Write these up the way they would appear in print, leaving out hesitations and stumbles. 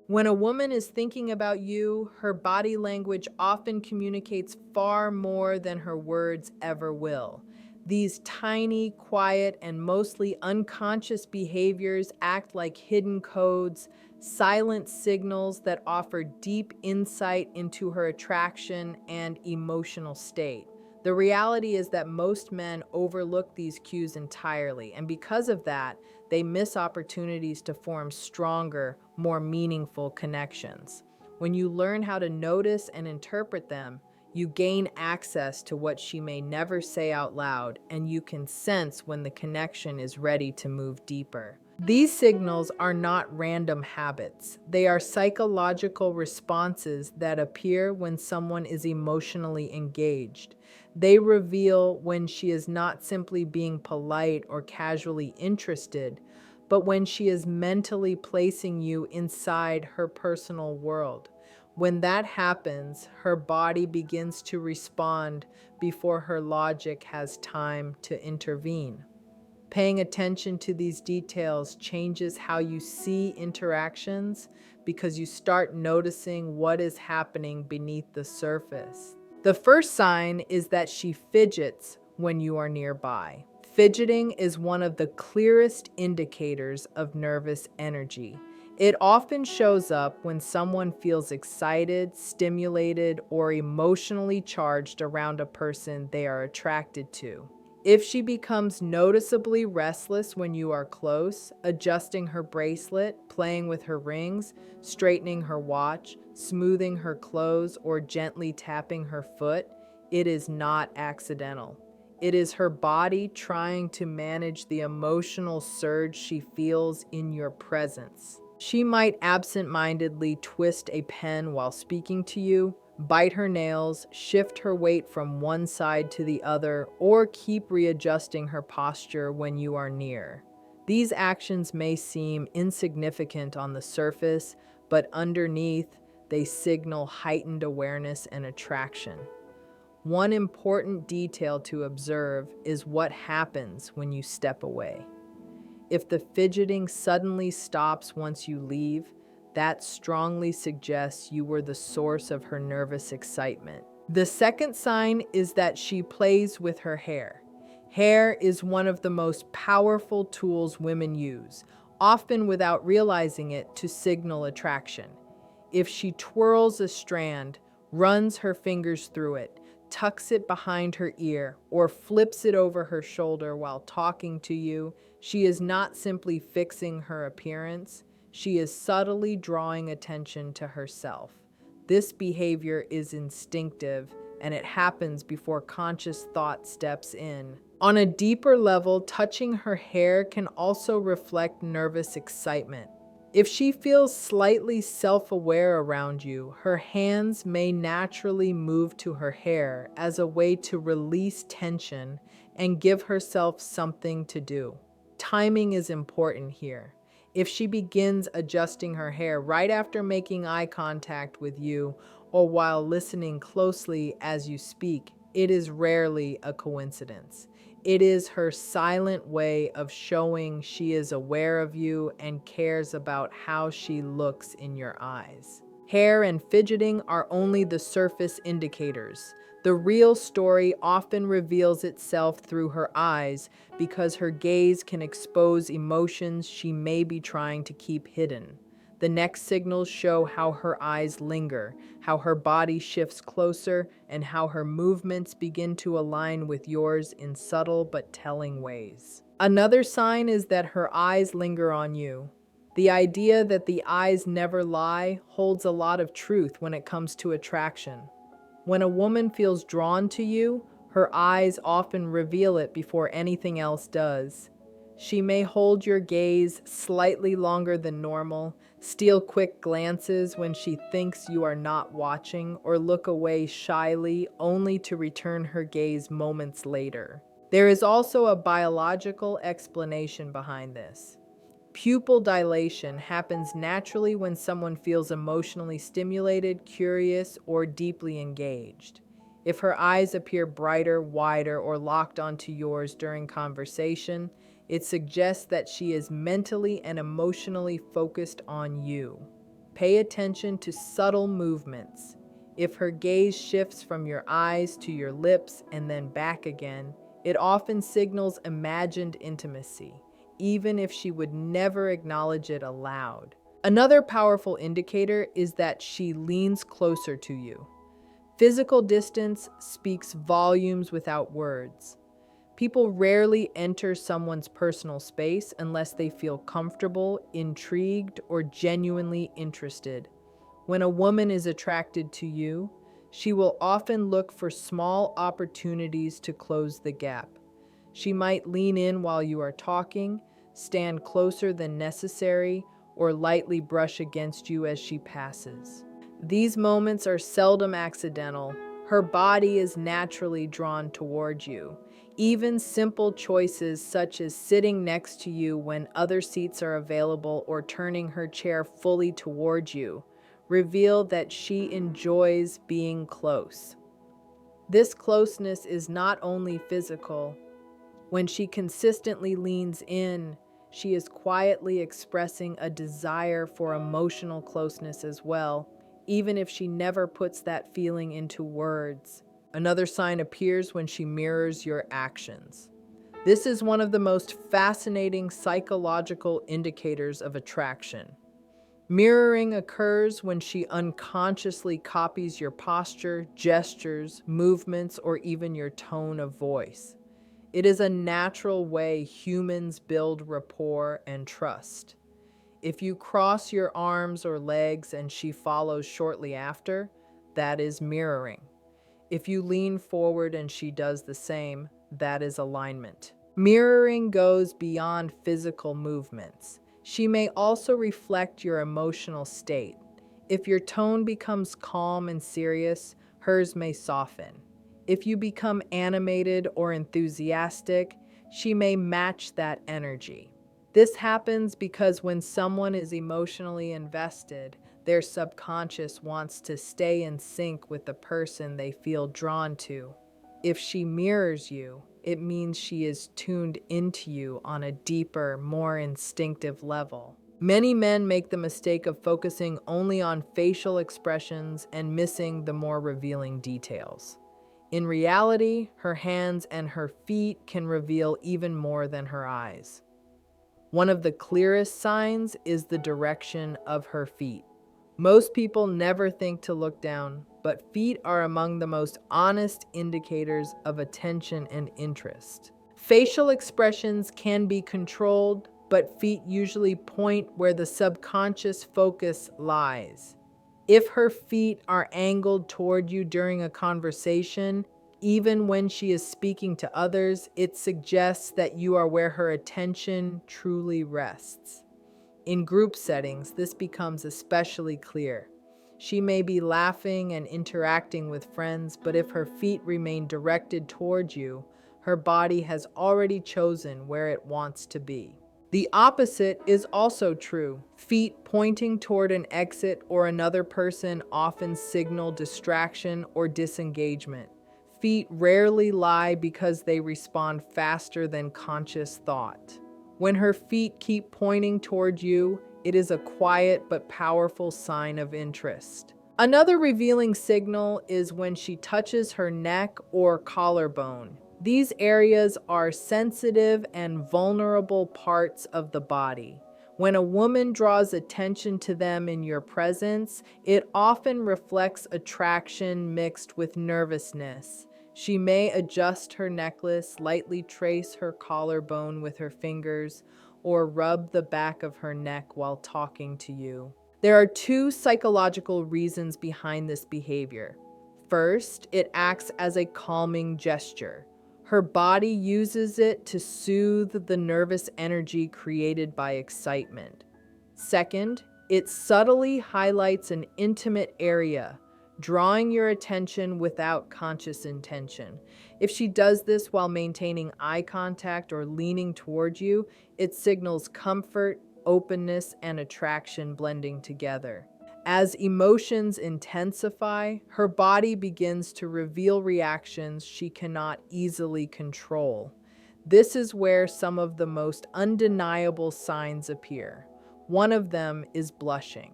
When a woman is thinking about you, her body language often communicates far more than her words ever will. These tiny, quiet, and mostly unconscious behaviors act like hidden codes, silent signals that offer deep insight into her attraction and emotional state. The reality is that most men overlook these cues entirely, and because of that, they miss opportunities to form stronger, more meaningful connections. When you learn how to notice and interpret them, you gain access to what she may never say out loud, and you can sense when the connection is ready to move deeper. These signals are not random habits. They are psychological responses that appear when someone is emotionally engaged. They reveal when she is not simply being polite or casually interested, but when she is mentally placing you inside her personal world. When that happens, her body begins to respond before her logic has time to intervene. Paying attention to these details changes how you see interactions because you start noticing what is happening beneath the surface. The first sign is that she fidgets when you are nearby. Fidgeting is one of the clearest indicators of nervous energy. It often shows up when someone feels excited, stimulated, or emotionally charged around a person they are attracted to. If she becomes noticeably restless when you are close, adjusting her bracelet, playing with her rings, straightening her watch, smoothing her clothes, or gently tapping her foot, it is not accidental. It is her body trying to manage the emotional surge she feels in your presence. She might absent-mindedly twist a pen while speaking to you, bite her nails, shift her weight from one side to the other, or keep readjusting her posture when you are near. These actions may seem insignificant on the surface, but underneath, they signal heightened awareness and attraction. One important detail to observe is what happens when you step away. If the fidgeting suddenly stops once you leave, that strongly suggests you were the source of her nervous excitement. The second sign is that she plays with her hair. Hair is one of the most powerful tools women use, often without realizing it, to signal attraction. If she twirls a strand, runs her fingers through it, tucks it behind her ear, or flips it over her shoulder while talking to you, she is not simply fixing her appearance, she is subtly drawing attention to herself. This behavior is instinctive, and it happens before conscious thought steps in. On a deeper level, touching her hair can also reflect nervous excitement. If she feels slightly self-aware around you, her hands may naturally move to her hair as a way to release tension and give herself something to do. Timing is important here. If she begins adjusting her hair right after making eye contact with you or while listening closely as you speak, it is rarely a coincidence. It is her silent way of showing she is aware of you and cares about how she looks in your eyes. Hair and fidgeting are only the surface indicators. The real story often reveals itself through her eyes because her gaze can expose emotions she may be trying to keep hidden. The next signals show how her eyes linger, how her body shifts closer, and how her movements begin to align with yours in subtle but telling ways. Another sign is that her eyes linger on you. The idea that the eyes never lie holds a lot of truth when it comes to attraction. When a woman feels drawn to you, her eyes often reveal it before anything else does. She may hold your gaze slightly longer than normal, steal quick glances when she thinks you are not watching, or look away shyly only to return her gaze moments later. There is also a biological explanation behind this. Pupil dilation happens naturally when someone feels emotionally stimulated, curious, or deeply engaged. If her eyes appear brighter, wider, or locked onto yours during conversation, it suggests that she is mentally and emotionally focused on you. Pay attention to subtle movements. If her gaze shifts from your eyes to your lips and then back again, it often signals imagined intimacy, even if she would never acknowledge it aloud. Another powerful indicator is that she leans closer to you. Physical distance speaks volumes without words. People rarely enter someone's personal space unless they feel comfortable, intrigued, or genuinely interested. When a woman is attracted to you, she will often look for small opportunities to close the gap. She might lean in while you are talking, stand closer than necessary, or lightly brush against you as she passes. These moments are seldom accidental. Her body is naturally drawn toward you. Even simple choices such as sitting next to you when other seats are available or turning her chair fully toward you reveal that she enjoys being close. This closeness is not only physical. When she consistently leans in, she is quietly expressing a desire for emotional closeness as well, even if she never puts that feeling into words. Another sign appears when she mirrors your actions. This is one of the most fascinating psychological indicators of attraction. Mirroring occurs when she unconsciously copies your posture, gestures, movements, or even your tone of voice. It is a natural way humans build rapport and trust. If you cross your arms or legs and she follows shortly after, that is mirroring. If you lean forward and she does the same, that is alignment. Mirroring goes beyond physical movements. She may also reflect your emotional state. If your tone becomes calm and serious, hers may soften. If you become animated or enthusiastic, she may match that energy. This happens because when someone is emotionally invested, their subconscious wants to stay in sync with the person they feel drawn to. If she mirrors you, it means she is tuned into you on a deeper, more instinctive level. Many men make the mistake of focusing only on facial expressions and missing the more revealing details. In reality, her hands and her feet can reveal even more than her eyes. One of the clearest signs is the direction of her feet. Most people never think to look down, but feet are among the most honest indicators of attention and interest. Facial expressions can be controlled, but feet usually point where the subconscious focus lies. If her feet are angled toward you during a conversation, even when she is speaking to others, it suggests that you are where her attention truly rests. In group settings, this becomes especially clear. She may be laughing and interacting with friends, but if her feet remain directed towards you, her body has already chosen where it wants to be. The opposite is also true. Feet pointing toward an exit or another person often signal distraction or disengagement. Feet rarely lie because they respond faster than conscious thought. When her feet keep pointing toward you, it is a quiet but powerful sign of interest. Another revealing signal is when she touches her neck or collarbone. These areas are sensitive and vulnerable parts of the body. When a woman draws attention to them in your presence, it often reflects attraction mixed with nervousness. She may adjust her necklace, lightly trace her collarbone with her fingers, or rub the back of her neck while talking to you. There are two psychological reasons behind this behavior. First, it acts as a calming gesture. Her body uses it to soothe the nervous energy created by excitement. Second, it subtly highlights an intimate area, drawing your attention without conscious intention. If she does this while maintaining eye contact or leaning toward you, it signals comfort, openness, and attraction blending together. As emotions intensify, her body begins to reveal reactions she cannot easily control. This is where some of the most undeniable signs appear. One of them is blushing.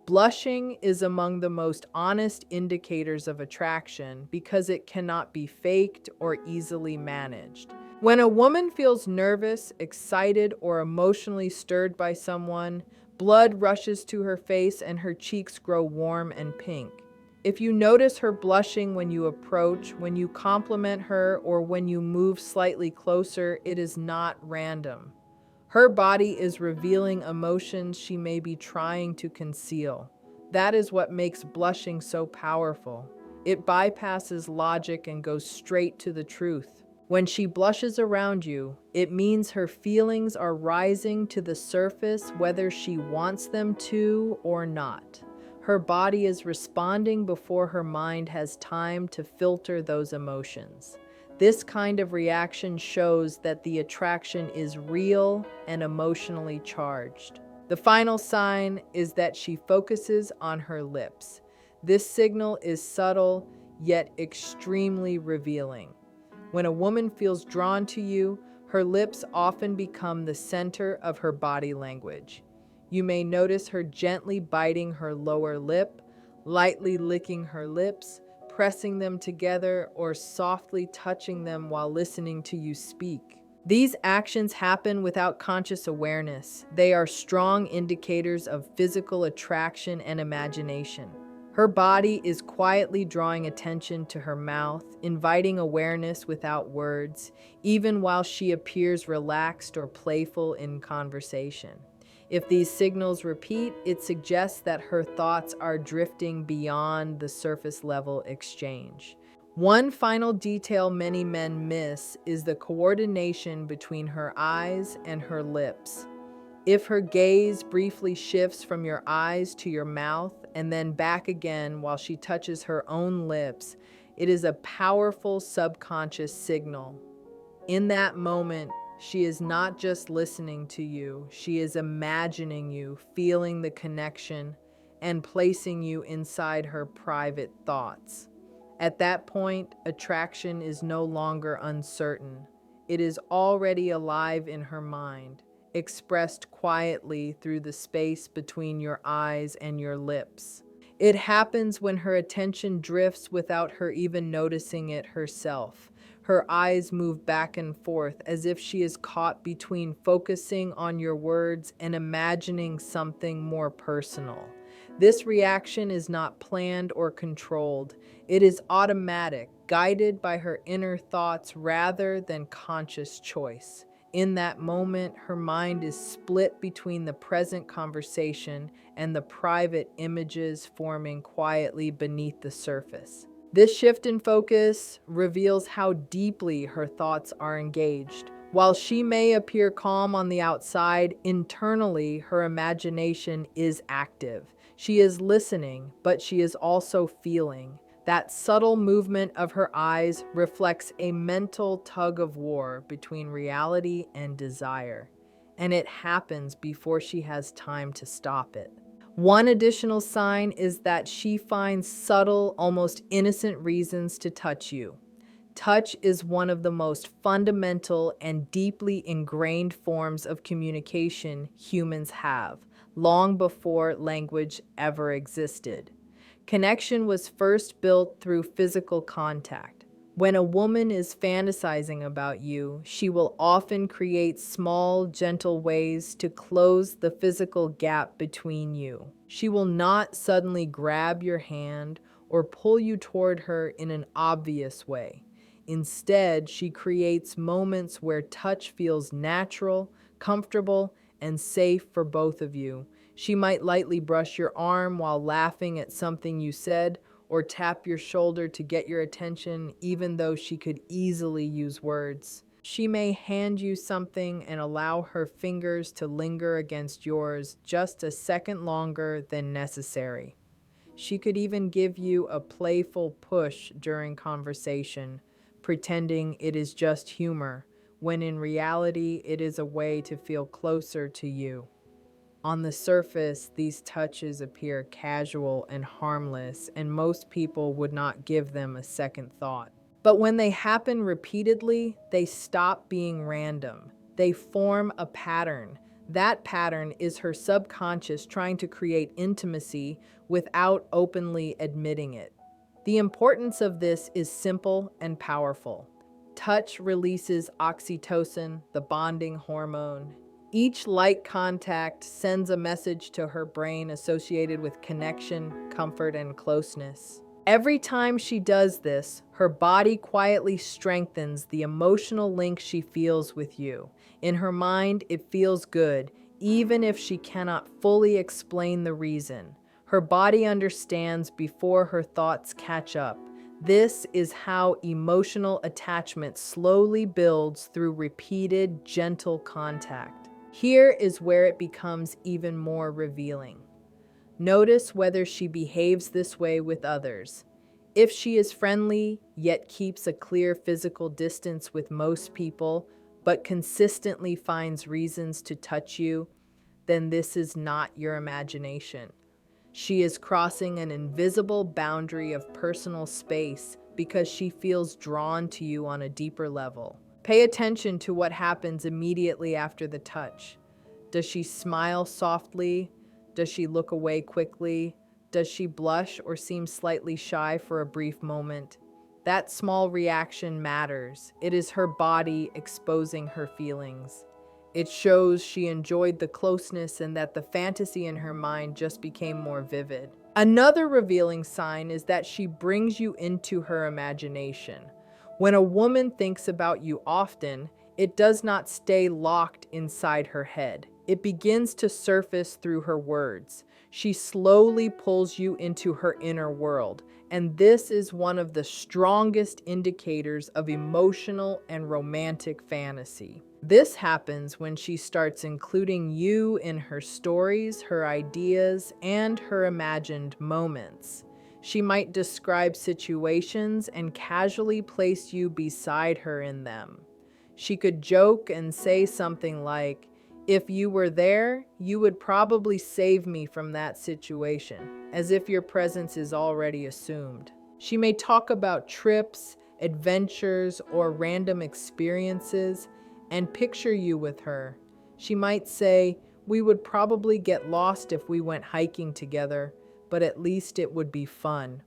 Blushing is among the most honest indicators of attraction because it cannot be faked or easily managed. When a woman feels nervous, excited, or emotionally stirred by someone, blood rushes to her face and her cheeks grow warm and pink. If you notice her blushing when you approach, when you compliment her, or when you move slightly closer, it is not random. Her body is revealing emotions she may be trying to conceal. That is what makes blushing so powerful. It bypasses logic and goes straight to the truth. When she blushes around you, it means her feelings are rising to the surface whether she wants them to or not. Her body is responding before her mind has time to filter those emotions. This kind of reaction shows that the attraction is real and emotionally charged. The final sign is that she focuses on her lips. This signal is subtle yet extremely revealing. When a woman feels drawn to you, her lips often become the center of her body language. You may notice her gently biting her lower lip, lightly licking her lips, pressing them together, or softly touching them while listening to you speak. These actions happen without conscious awareness. They are strong indicators of physical attraction and imagination. Her body is quietly drawing attention to her mouth, inviting awareness without words, even while she appears relaxed or playful in conversation. If these signals repeat, it suggests that her thoughts are drifting beyond the surface level exchange. One final detail many men miss is the coordination between her eyes and her lips. If her gaze briefly shifts from your eyes to your mouth and then back again while she touches her own lips, it is a powerful subconscious signal. In that moment, she is not just listening to you, she is imagining you, feeling the connection, and placing you inside her private thoughts. At that point, attraction is no longer uncertain. It is already alive in her mind, expressed quietly through the space between your eyes and your lips. It happens when her attention drifts without her even noticing it herself. Her eyes move back and forth as if she is caught between focusing on your words and imagining something more personal. This reaction is not planned or controlled. It is automatic, guided by her inner thoughts rather than conscious choice. In that moment, her mind is split between the present conversation and the private images forming quietly beneath the surface. This shift in focus reveals how deeply her thoughts are engaged. While she may appear calm on the outside, internally her imagination is active. She is listening, but she is also feeling. That subtle movement of her eyes reflects a mental tug of war between reality and desire, and it happens before she has time to stop it. One additional sign is that she finds subtle, almost innocent reasons to touch you. Touch is one of the most fundamental and deeply ingrained forms of communication humans have, long before language ever existed. Connection was first built through physical contact. When a woman is fantasizing about you, she will often create small, gentle ways to close the physical gap between you. She will not suddenly grab your hand or pull you toward her in an obvious way. Instead, she creates moments where touch feels natural, comfortable, and safe for both of you. She might lightly brush your arm while laughing at something you said, or tap your shoulder to get your attention, even though she could easily use words. She may hand you something and allow her fingers to linger against yours just a second longer than necessary. She could even give you a playful push during conversation, pretending it is just humor, when in reality it is a way to feel closer to you. On the surface, these touches appear casual and harmless, and most people would not give them a second thought. But when they happen repeatedly, they stop being random. They form a pattern. That pattern is her subconscious trying to create intimacy without openly admitting it. The importance of this is simple and powerful. Touch releases oxytocin, the bonding hormone. Each light contact sends a message to her brain associated with connection, comfort, and closeness. Every time she does this, her body quietly strengthens the emotional link she feels with you. In her mind, it feels good, even if she cannot fully explain the reason. Her body understands before her thoughts catch up. This is how emotional attachment slowly builds through repeated, gentle contact. Here is where it becomes even more revealing. Notice whether she behaves this way with others. If she is friendly, yet keeps a clear physical distance with most people, but consistently finds reasons to touch you, then this is not your imagination. She is crossing an invisible boundary of personal space because she feels drawn to you on a deeper level. Pay attention to what happens immediately after the touch. Does she smile softly? Does she look away quickly? Does she blush or seem slightly shy for a brief moment? That small reaction matters. It is her body exposing her feelings. It shows she enjoyed the closeness and that the fantasy in her mind just became more vivid. Another revealing sign is that she brings you into her imagination. When a woman thinks about you often, it does not stay locked inside her head. It begins to surface through her words. She slowly pulls you into her inner world, and this is one of the strongest indicators of emotional and romantic fantasy. This happens when she starts including you in her stories, her ideas, and her imagined moments. She might describe situations and casually place you beside her in them. She could joke and say something like, "If you were there, you would probably save me from that situation," as if your presence is already assumed. She may talk about trips, adventures, or random experiences and picture you with her. She might say, "We would probably get lost if we went hiking together, but at least it would be fun."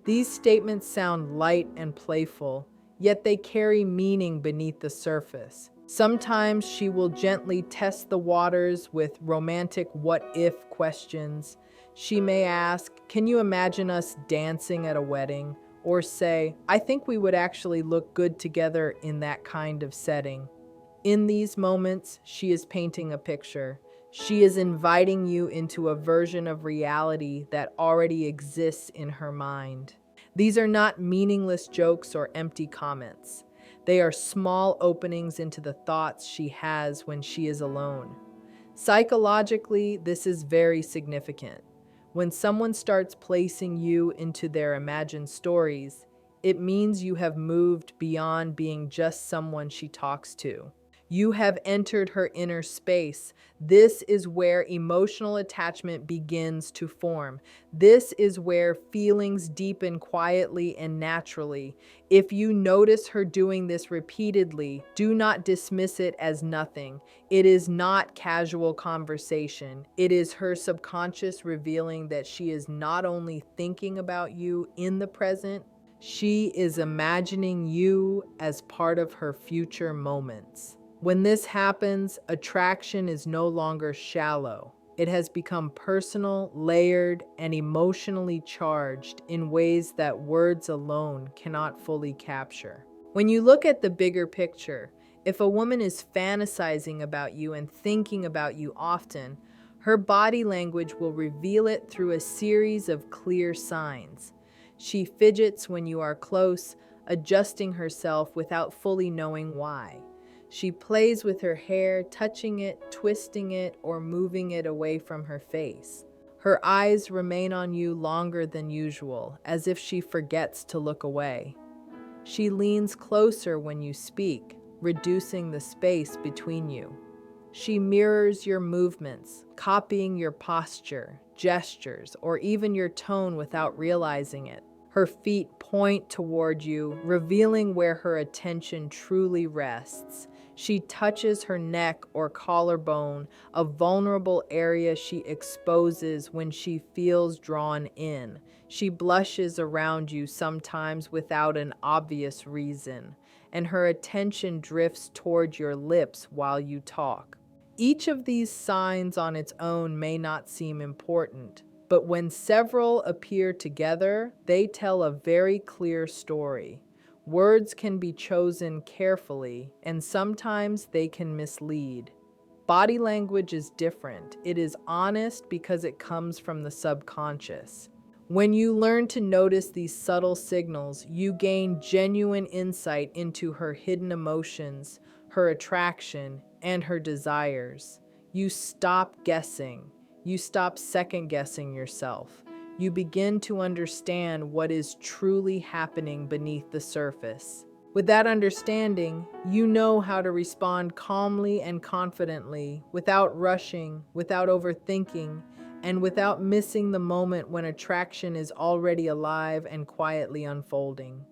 These statements sound light and playful, yet they carry meaning beneath the surface. Sometimes she will gently test the waters with romantic what-if questions. She may ask, "Can you imagine us dancing at a wedding?" Or say, "I think we would actually look good together in that kind of setting." In these moments, she is painting a picture. She is inviting you into a version of reality that already exists in her mind. These are not meaningless jokes or empty comments. They are small openings into the thoughts she has when she is alone. Psychologically, this is very significant. When someone starts placing you into their imagined stories, it means you have moved beyond being just someone she talks to. You have entered her inner space. This is where emotional attachment begins to form. This is where feelings deepen quietly and naturally. If you notice her doing this repeatedly, do not dismiss it as nothing. It is not casual conversation. It is her subconscious revealing that she is not only thinking about you in the present, she is imagining you as part of her future moments. When this happens, attraction is no longer shallow. It has become personal, layered, and emotionally charged in ways that words alone cannot fully capture. When you look at the bigger picture, if a woman is fantasizing about you and thinking about you often, her body language will reveal it through a series of clear signs. She fidgets when you are close, adjusting herself without fully knowing why. She plays with her hair, touching it, twisting it, or moving it away from her face. Her eyes remain on you longer than usual, as if she forgets to look away. She leans closer when you speak, reducing the space between you. She mirrors your movements, copying your posture, gestures, or even your tone without realizing it. Her feet point toward you, revealing where her attention truly rests. She touches her neck or collarbone, a vulnerable area she exposes when she feels drawn in. She blushes around you sometimes without an obvious reason, and her attention drifts toward your lips while you talk. Each of these signs on its own may not seem important, but when several appear together, they tell a very clear story. Words can be chosen carefully, and sometimes they can mislead. Body language is different. It is honest because it comes from the subconscious. When you learn to notice these subtle signals, you gain genuine insight into her hidden emotions, her attraction, and her desires. You stop guessing. You stop second guessing yourself. You begin to understand what is truly happening beneath the surface. With that understanding, you know how to respond calmly and confidently, without rushing, without overthinking, and without missing the moment when attraction is already alive and quietly unfolding.